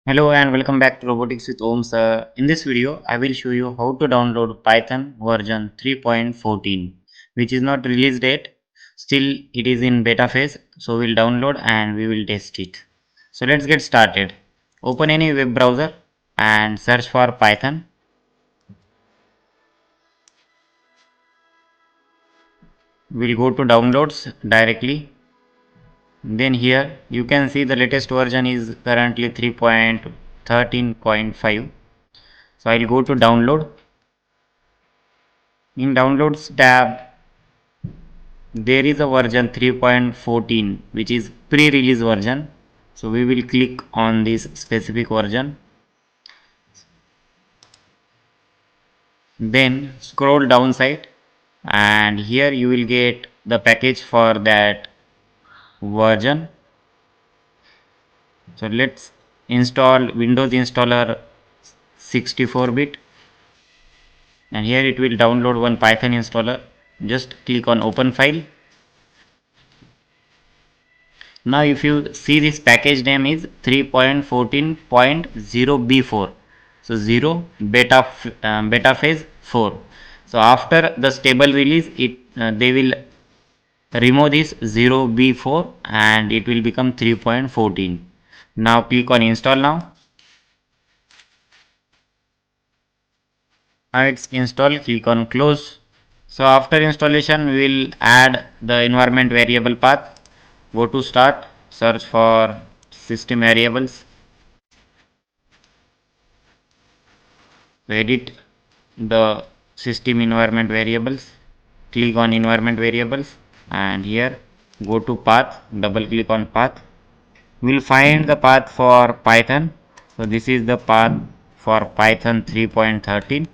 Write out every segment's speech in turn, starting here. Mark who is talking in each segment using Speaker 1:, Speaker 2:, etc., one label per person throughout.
Speaker 1: Hello and welcome back to Robotics with Ohms. In this video, I will show you how to download Python version 3.14, which is not released yet. Still, it is in beta phase. So we'll download and we will test it. So let's get started. Open any web browser and search for Python. We'll go to downloads directly. Then here you can see the latest version is currently 3.13.5. So I'll go to download. In downloads tab, there is a version 3.14 which is pre-release version, so we will click on this specific version, then scroll down side and here you will get the package for that version. So let's install Windows installer 64-bit and here it will download one Python installer. Just click on open file. Now if you see, this package name is 3.14.0b4, so 0 beta phase 4. So after the stable release, they will remove this 0b4 and it will become 3.14. Now click on install now. Now it's installed, click on close. So after installation, we will add the environment variable path. Go to start, search for system variables, edit the system environment variables, click on environment variables and here go to path, double click on path. We'll find the path for Python. So this is the path for Python 3.13.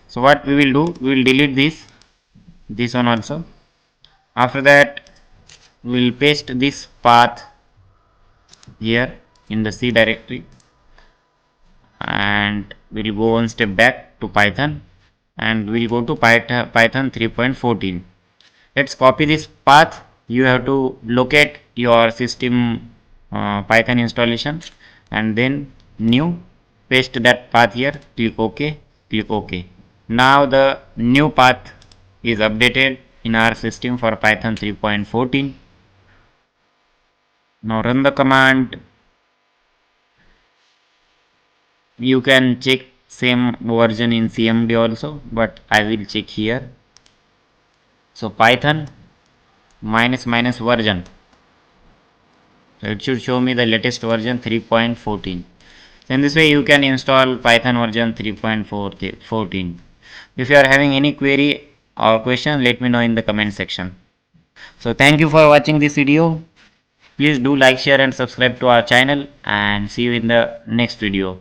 Speaker 1: So what we will do, we will delete this one also. After that, we will paste this path here in the C directory and we'll go one step back to Python and we'll go to Python 3.14. Let's copy this path. You have to locate your system Python installation and then new, paste that path here, click OK, click OK. Now the new path is updated in our system for Python 3.14. Now run the command. You can check same version in CMD also, but I will check here. So Python minus version, so it should show me the latest version 3.14. So in this way you can install Python version 3.14. If you are having any query or question, let me know in the comment section. So thank you for watching this video. Please do like, share and subscribe to our channel and see you in the next video.